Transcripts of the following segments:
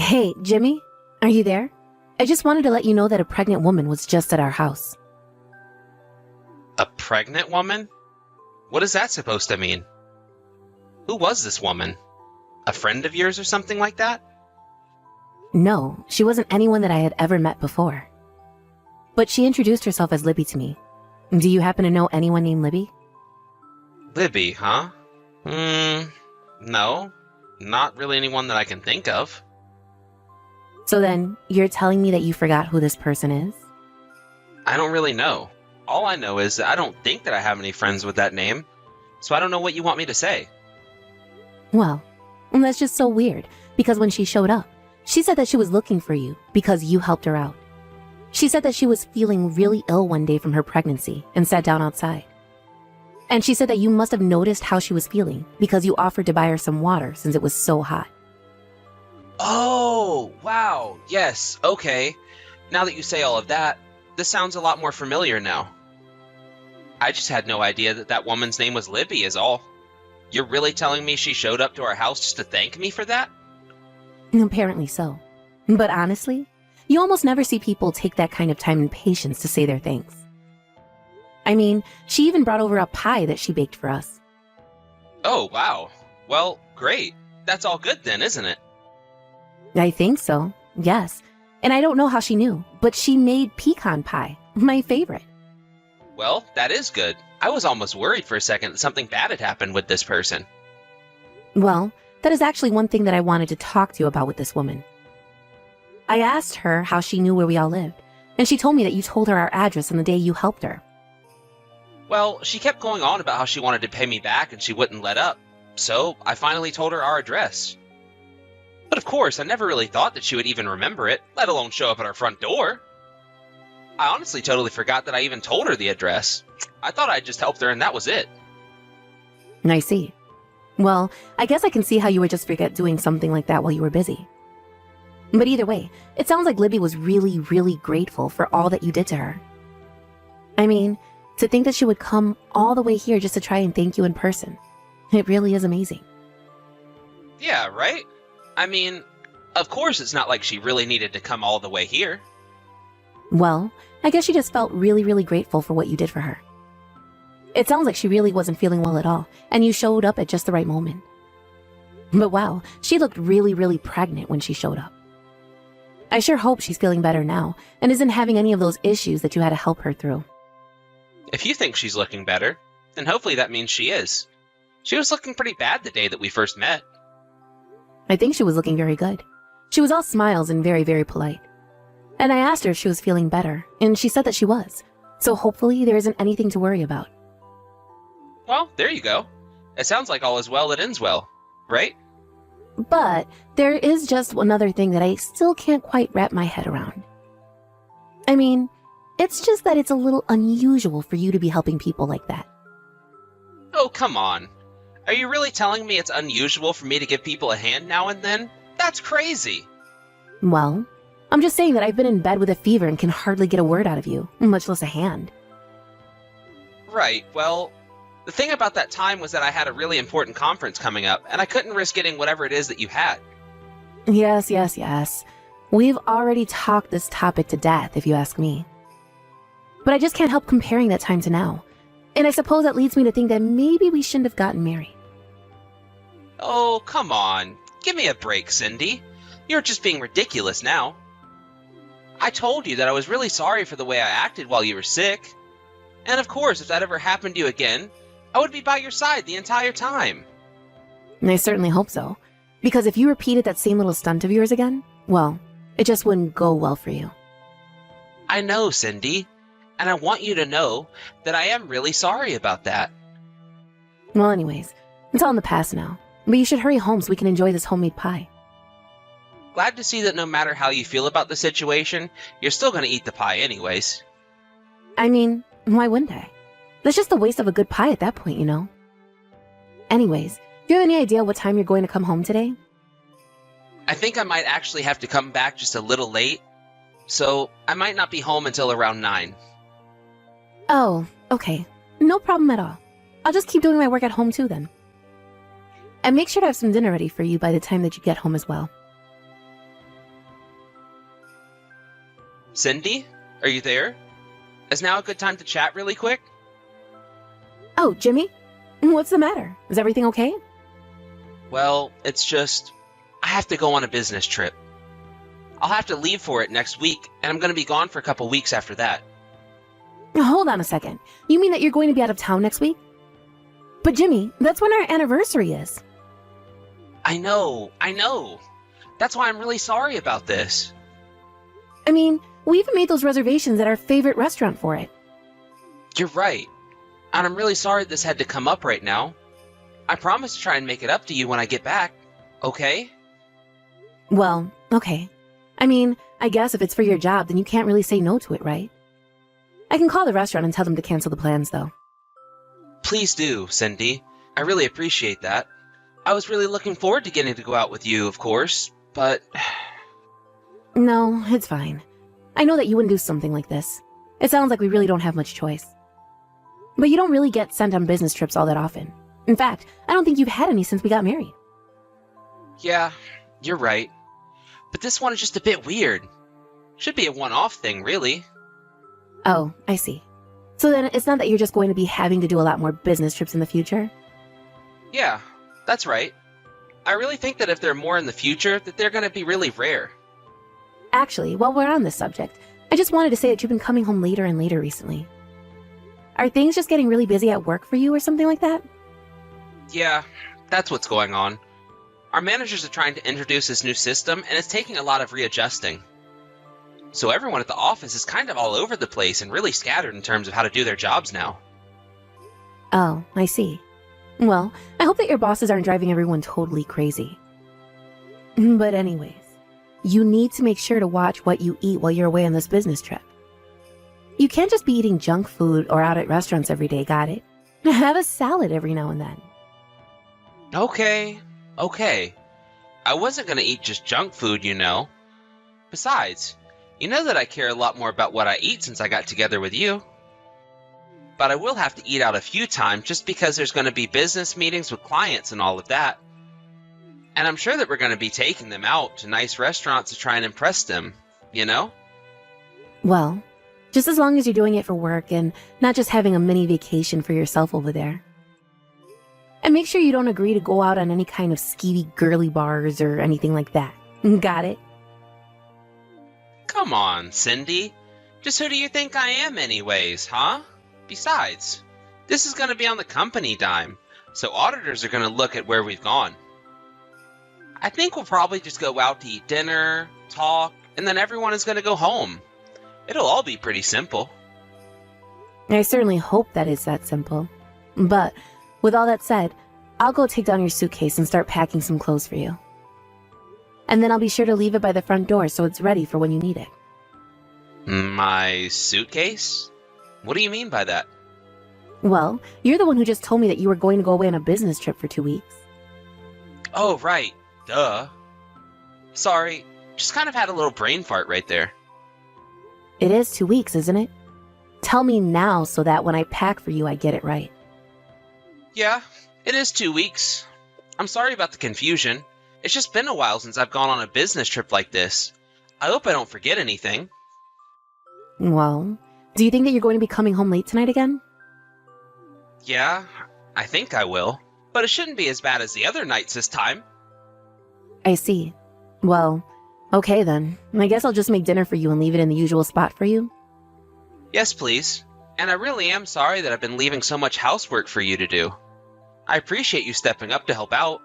Hey, Jimmy, are you there? I just wanted to let you know that a pregnant woman was just at our house. A pregnant woman? What is that supposed to mean? Who was this woman? A friend of yours or something like that? No, she wasn't anyone that I had ever met before. But she introduced herself as Libby to me. Do you happen to know anyone named Libby? Libby, huh? No. Not really anyone that I can think of. So then, you're telling me that you forgot who this person is? I don't really know. All I know is that I don't think that I have any friends with that name, so I don't know what you want me to say. Well, that's just so weird, because when she showed up, she said that she was looking for you because you helped her out. She said that she was feeling really ill one day from her pregnancy and sat down outside. And she said that you must have noticed how she was feeling because you offered to buy her some water since it was so hot. Oh, wow. Yes, okay. Now that you say all of that, this sounds a lot more familiar now. I just had no idea that that woman's name was Libby is all. You're really telling me she showed up to our house just to thank me for that? Apparently so. But honestly, you almost never see people take that kind of time and patience to say their thanks. I mean, she even brought over a pie that she baked for us. Oh, wow. Well, great. That's all good then, isn't it? I think so, yes. And I don't know how she knew, but she made pecan pie, my favorite. Well, that is good. I was almost worried for a second that something bad had happened with this person. Well, that is actually one thing that I wanted to talk to you about with this woman. I asked her how she knew where we all lived, and she told me that you told her our address on the day you helped her. Well, she kept going on about how she wanted to pay me back and she wouldn't let up, so I finally told her our address. But of course, I never really thought that she would even remember it, let alone show up at our front door. I honestly totally forgot that I even told her the address. I thought I'd just helped her and that was it. I see. Well, I guess I can see how you would just forget doing something like that while you were busy. But either way, it sounds like Libby was really, really grateful for all that you did to her. I mean, to think that she would come all the way here just to try and thank you in person. It really is amazing. Yeah, right? I mean, of course it's not like she really needed to come all the way here. Well, I guess she just felt really, really grateful for what you did for her. It sounds like she really wasn't feeling well at all, and you showed up at just the right moment. But wow, she looked really, really pregnant when she showed up. I sure hope she's feeling better now, and isn't having any of those issues that you had to help her through. If you think she's looking better, then hopefully that means she is. She was looking pretty bad the day that we first met. I think she was looking very good. She was all smiles and very, very polite. And I asked her if she was feeling better, and she said that she was. So hopefully there isn't anything to worry about. Well, there you go. It sounds like all is well that ends well, right? But there is just another thing that I still can't quite wrap my head around. I mean, it's just that it's a little unusual for you to be helping people like that. Oh, come on. Are you really telling me it's unusual for me to give people a hand now and then? That's crazy. Well, I'm just saying that I've been in bed with a fever and can hardly get a word out of you, much less a hand. Right, well, the thing about that time was that I had a really important conference coming up, and I couldn't risk getting whatever it is that you had. Yes. We've already talked this topic to death, if you ask me. But I just can't help comparing that time to now. And I suppose that leads me to think that maybe we shouldn't have gotten married. Oh, come on. Give me a break, Cindy. You're just being ridiculous now. I told you that I was really sorry for the way I acted while you were sick. And of course, if that ever happened to you again, I would be by your side the entire time. I certainly hope so. Because if you repeated that same little stunt of yours again, well, it just wouldn't go well for you. I know, Cindy. And I want you to know that I am really sorry about that. Well, anyways, it's all in the past now. But you should hurry home so we can enjoy this homemade pie. Glad to see that no matter how you feel about the situation, you're still going to eat the pie anyways. I mean, why wouldn't I? That's just a waste of a good pie at that point, you know? Anyways, do you have any idea what time you're going to come home today? I think I might actually have to come back just a little late, so I might not be home until around 9. Oh, okay. No problem at all. I'll just keep doing my work at home too then. And make sure to have some dinner ready for you by the time that you get home as well. Cindy? Are you there? Is now a good time to chat really quick? Oh, Jimmy? What's the matter? Is everything okay? Well, it's just, I have to go on a business trip. I'll have to leave for it next week, and I'm going to be gone for a couple weeks after that. Hold on a second. You mean that you're going to be out of town next week? But Jimmy, that's when our anniversary is. I know. That's why I'm really sorry about this. I mean, we even made those reservations at our favorite restaurant for it. You're right. And I'm really sorry this had to come up right now. I promise to try and make it up to you when I get back. Okay? Well, okay. I mean, I guess if it's for your job, then you can't really say no to it, right? I can call the restaurant and tell them to cancel the plans, though. Please do, Cindy. I really appreciate that. I was really looking forward to getting to go out with you, of course, but... No, it's fine. I know that you wouldn't do something like this. It sounds like we really don't have much choice. But you don't really get sent on business trips all that often. In fact, I don't think you've had any since we got married. Yeah, you're right. But this one is just a bit weird. Should be a one-off thing, really. Oh, I see. So then it's not that you're just going to be having to do a lot more business trips in the future? Yeah, that's right. I really think that if they're more in the future, that they're going to be really rare. Actually, while we're on this subject, I just wanted to say that you've been coming home later and later recently. Are things just getting really busy at work for you or something like that? Yeah, that's what's going on. Our managers are trying to introduce this new system, and it's taking a lot of readjusting. So everyone at the office is kind of all over the place and really scattered in terms of how to do their jobs now. Oh, I see. Well, I hope that your bosses aren't driving everyone totally crazy. But anyways, you need to make sure to watch what you eat while you're away on this business trip. You can't just be eating junk food or out at restaurants every day, got it? Have a salad every now and then. Okay. I wasn't going to eat just junk food, you know. Besides, you know that I care a lot more about what I eat since I got together with you. But I will have to eat out a few times just because there's going to be business meetings with clients and all of that. And I'm sure that we're going to be taking them out to nice restaurants to try and impress them, you know? Well, just as long as you're doing it for work and not just having a mini vacation for yourself over there. And make sure you don't agree to go out on any kind of skeevy girly bars or anything like that. Got it? Come on, Cindy. Just who do you think I am anyways, huh? Besides, this is going to be on the company dime, so auditors are going to look at where we've gone. I think we'll probably just go out to eat dinner, talk, and then everyone is going to go home. It'll all be pretty simple. I certainly hope that it's that simple. But with all that said, I'll go take down your suitcase and start packing some clothes for you. And then I'll be sure to leave it by the front door so it's ready for when you need it. My suitcase? What do you mean by that? Well, you're the one who just told me that you were going to go away on a business trip for 2 weeks. Oh, right. Duh. Sorry, just kind of had a little brain fart right there. It is 2 weeks, isn't it? Tell me now so that when I pack for you, I get it right. Yeah, it is 2 weeks. I'm sorry about the confusion. It's just been a while since I've gone on a business trip like this. I hope I don't forget anything. Well, do you think that you're going to be coming home late tonight again? Yeah, I think I will. But it shouldn't be as bad as the other nights this time. I see. Well, okay then. I guess I'll just make dinner for you and leave it in the usual spot for you. Yes, please. And I really am sorry that I've been leaving so much housework for you to do. I appreciate you stepping up to help out.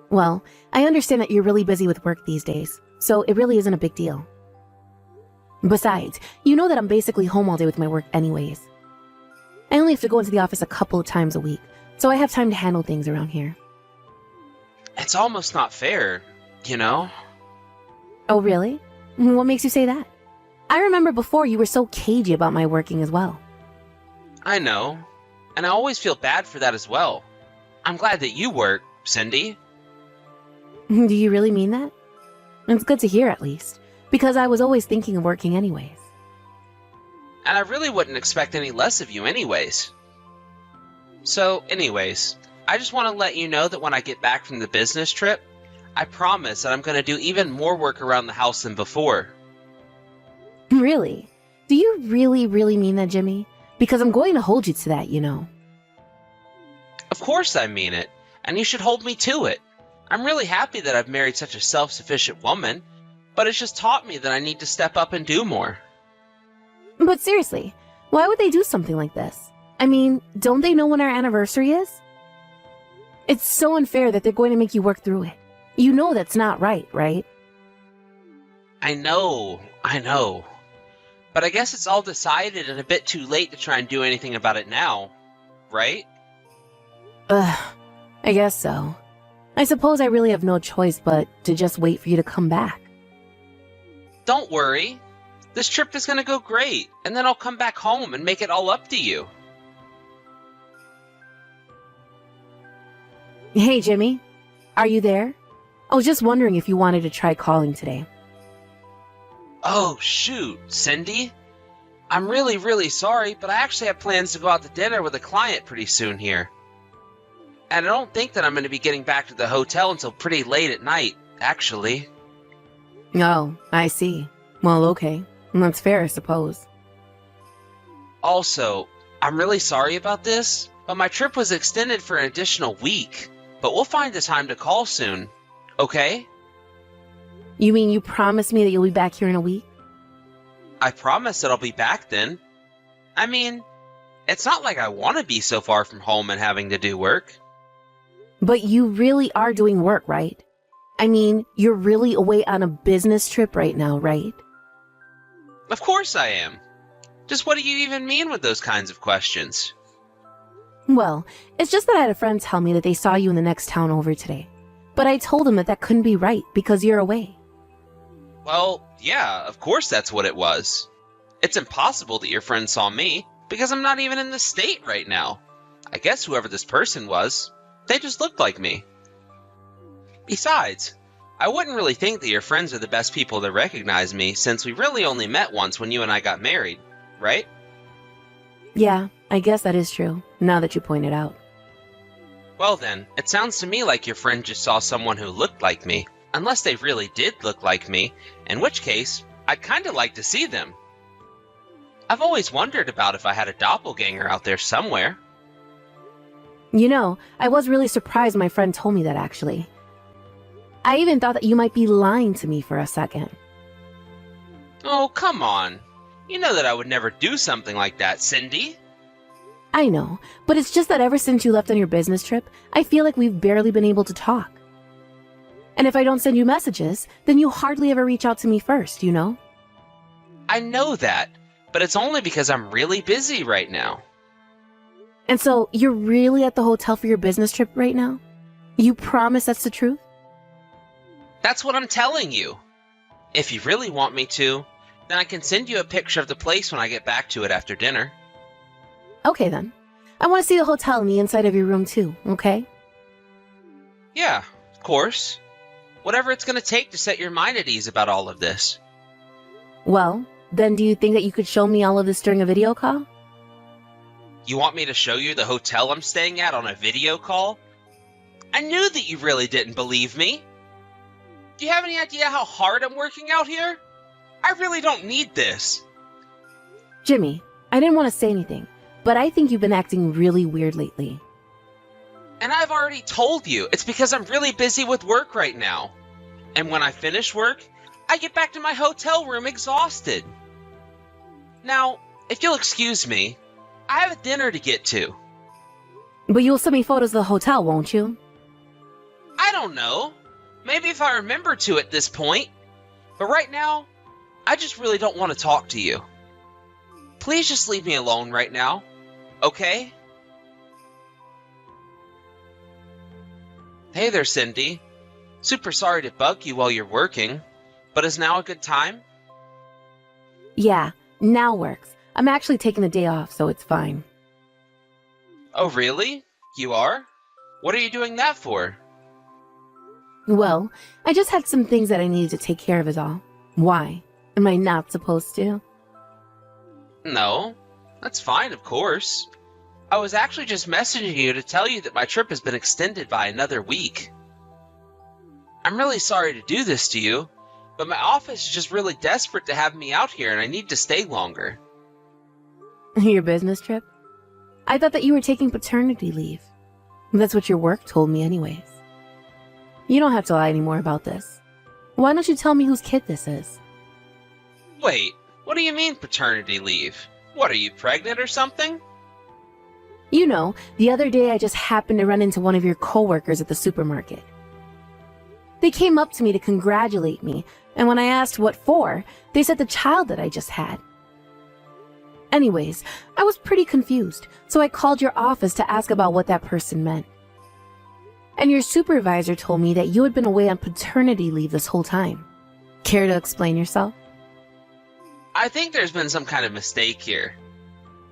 Well, I understand that you're really busy with work these days, so it really isn't a big deal. Besides, you know that I'm basically home all day with my work anyways. I only have to go into the office a couple of times a week, so I have time to handle things around here. It's almost not fair, you know? Oh, really? What makes you say that? I remember before you were so cagey about my working as well. I know. And I always feel bad for that as well. I'm glad that you work, Cindy. Do you really mean that? It's good to hear at least, because I was always thinking of working anyways. And I really wouldn't expect any less of you anyways. So, anyways, I just want to let you know that when I get back from the business trip, I promise that I'm going to do even more work around the house than before. Really? Do you really, really mean that, Jimmy? Because I'm going to hold you to that, you know. Of course I mean it, and you should hold me to it. I'm really happy that I've married such a self-sufficient woman, but it's just taught me that I need to step up and do more. But seriously, why would they do something like this? I mean, don't they know when our anniversary is? It's so unfair that they're going to make you work through it. You know that's not right, right? I know. But I guess it's all decided and a bit too late to try and do anything about it now, right? Ugh, I guess so. I suppose I really have no choice but to just wait for you to come back. Don't worry. This trip is going to go great, and then I'll come back home and make it all up to you. Hey, Jimmy. Are you there? I was just wondering if you wanted to try calling today. Oh, shoot, Cindy. I'm really, really sorry, but I actually have plans to go out to dinner with a client pretty soon here. And I don't think that I'm going to be getting back to the hotel until pretty late at night, actually. Oh, I see. Well, okay. That's fair, I suppose. Also, I'm really sorry about this, but my trip was extended for an additional week. But we'll find the time to call soon, okay? You mean you promised me that you'll be back here in a week? I promise that I'll be back then. I mean, it's not like I want to be so far from home and having to do work. But you really are doing work, right? I mean, you're really away on a business trip right now, right? Of course I am. Just what do you even mean with those kinds of questions? Well, it's just that I had a friend tell me that they saw you in the next town over today. But I told them that that couldn't be right because you're away. Well, yeah, of course that's what it was. It's impossible that your friend saw me because I'm not even in the state right now. I guess whoever this person was, they just looked like me. Besides, I wouldn't really think that your friends are the best people to recognize me since we really only met once when you and I got married, right? Yeah, I guess that is true, now that you point it out. Well then, it sounds to me like your friend just saw someone who looked like me, unless they really did look like me, in which case, I'd kinda like to see them. I've always wondered about if I had a doppelganger out there somewhere. You know, I was really surprised my friend told me that actually. I even thought that you might be lying to me for a second. Oh, come on. You know that I would never do something like that, Cindy. I know, but it's just that ever since you left on your business trip, I feel like we've barely been able to talk. And if I don't send you messages, then you hardly ever reach out to me first, you know? I know that, but it's only because I'm really busy right now. And so, you're really at the hotel for your business trip right now? You promise that's the truth? That's what I'm telling you. If you really want me to, then I can send you a picture of the place when I get back to it after dinner. Okay then. I want to see the hotel and the inside of your room too, okay? Yeah, of course. Whatever it's going to take to set your mind at ease about all of this. Well, then do you think that you could show me all of this during a video call? You want me to show you the hotel I'm staying at on a video call? I knew that you really didn't believe me. Do you have any idea how hard I'm working out here? I really don't need this. Jimmy, I didn't want to say anything, but I think you've been acting really weird lately. And I've already told you, it's because I'm really busy with work right now. And when I finish work, I get back to my hotel room exhausted. Now, if you'll excuse me, I have a dinner to get to. But you'll send me photos of the hotel, won't you? I don't know. Maybe if I remember to at this point. But right now, I just really don't want to talk to you. Please just leave me alone right now, okay? Hey there, Cindy. Super sorry to bug you while you're working, but is now a good time? Yeah, now works. I'm actually taking the day off, so it's fine. Oh, really? You are? What are you doing that for? Well, I just had some things that I needed to take care of is all. Why? Am I not supposed to? No, that's fine, of course. I was actually just messaging you to tell you that my trip has been extended by another week. I'm really sorry to do this to you, But my office is just really desperate to have me out here and I need to stay longer. Your business trip? I thought that you were taking paternity leave. That's what your work told me anyways. You don't have to lie anymore about this. Why don't you tell me whose kid this is? Wait, what do you mean paternity leave? What, are you pregnant or something? You know, the other day I just happened to run into one of your coworkers at the supermarket. They came up to me to congratulate me, and when I asked what for, they said the child that I just had. Anyways, I was pretty confused, so I called your office to ask about what that person meant. And your supervisor told me that you had been away on paternity leave this whole time. Care to explain yourself? I think there's been some kind of mistake here.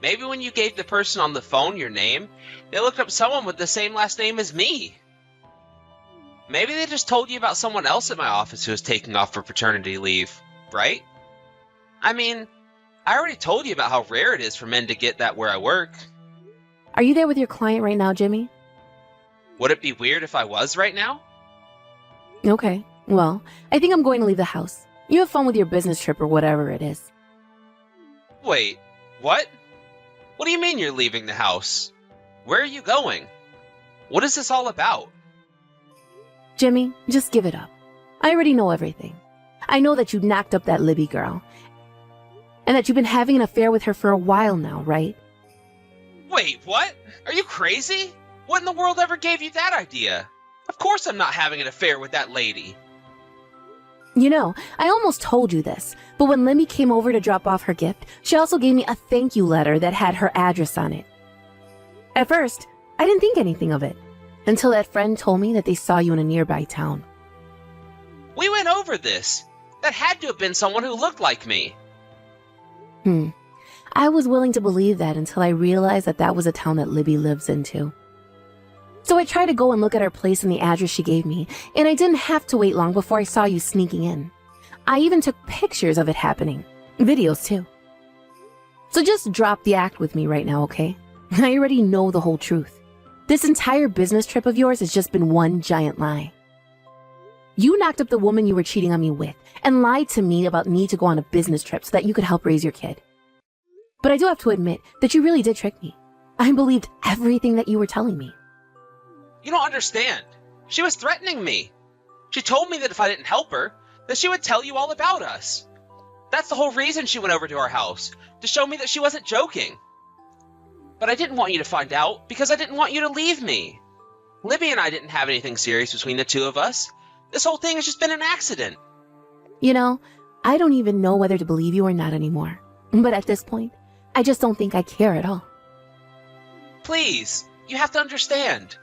Maybe when you gave the person on the phone your name, they looked up someone with the same last name as me. Maybe they just told you about someone else at my office who was taking off for paternity leave, right? I mean, I already told you about how rare it is for men to get that where I work. Are you there with your client right now, Jimmy? Would it be weird if I was right now? Okay, well, I think I'm going to leave the house. You have fun with your business trip or whatever it is. Wait, what? What do you mean you're leaving the house? Where are you going? What is this all about? Jimmy, just give it up. I already know everything. I know that you knocked up that Libby girl. And that you've been having an affair with her for a while now, right? Wait, what? Are you crazy? What in the world ever gave you that idea? Of course I'm not having an affair with that lady. You know, I almost told you this, but when Libby came over to drop off her gift, she also gave me a thank you letter that had her address on it. At first, I didn't think anything of it, until that friend told me that they saw you in a nearby town. We went over this. That had to have been someone who looked like me. I was willing to believe that until I realized that that was a town that Libby lives in too. So I tried to go and look at her place and the address she gave me, and I didn't have to wait long before I saw you sneaking in. I even took pictures of it happening. Videos too. So just drop the act with me right now, okay? I already know the whole truth. This entire business trip of yours has just been one giant lie. You knocked up the woman you were cheating on me with and lied to me about need to go on a business trip so that you could help raise your kid. But I do have to admit that you really did trick me. I believed everything that you were telling me. You don't understand. She was threatening me. She told me that if I didn't help her, that she would tell you all about us. That's the whole reason she went over to our house, to show me that she wasn't joking. But I didn't want you to find out because I didn't want you to leave me. Libby and I didn't have anything serious between the two of us. This whole thing has just been an accident. You know, I don't even know whether to believe you or not anymore. But at this point, I just don't think I care at all. Please, you have to understand.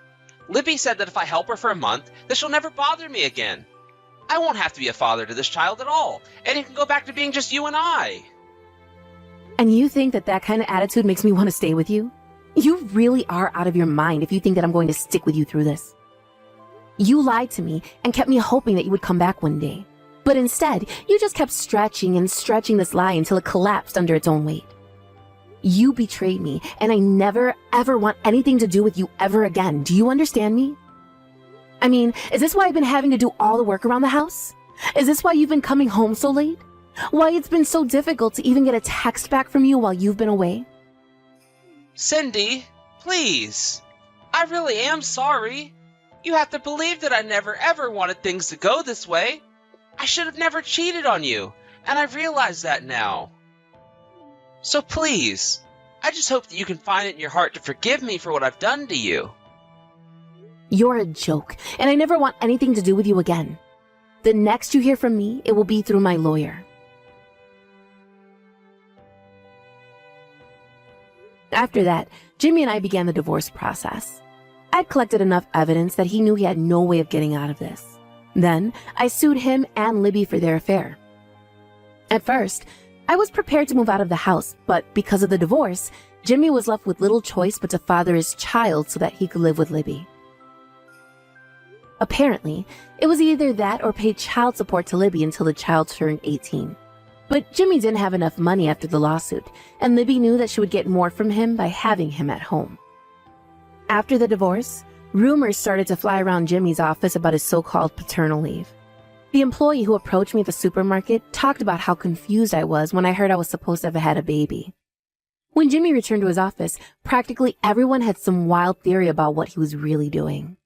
Libby said that if I help her for a month, that she'll never bother me again. I won't have to be a father to this child at all, and it can go back to being just you and I. And you think that that kind of attitude makes me want to stay with you? You really are out of your mind if you think that I'm going to stick with you through this. You lied to me and kept me hoping that you would come back one day. But instead, you just kept stretching and stretching this lie until it collapsed under its own weight. You betrayed me, and I never, ever want anything to do with you ever again. Do you understand me? I mean, is this why I've been having to do all the work around the house? Is this why you've been coming home so late? Why it's been so difficult to even get a text back from you while you've been away? Cindy, please. I really am sorry. You have to believe that I never ever wanted things to go this way. I should have never cheated on you, and I realize that now. So please, I just hope that you can find it in your heart to forgive me for what I've done to you. You're a joke, and I never want anything to do with you again. The next you hear from me, it will be through my lawyer. After that, Jimmy and I began the divorce process. I'd collected enough evidence that he knew he had no way of getting out of this. Then, I sued him and Libby for their affair. At first, I was prepared to move out of the house, but because of the divorce, Jimmy was left with little choice but to father his child so that he could live with Libby. Apparently, it was either that or pay child support to Libby until the child turned 18. But Jimmy didn't have enough money after the lawsuit, and Libby knew that she would get more from him by having him at home. After the divorce, rumors started to fly around Jimmy's office about his so-called paternal leave. The employee who approached me at the supermarket talked about how confused I was when I heard I was supposed to have had a baby. When Jimmy returned to his office, practically everyone had some wild theory about what he was really doing.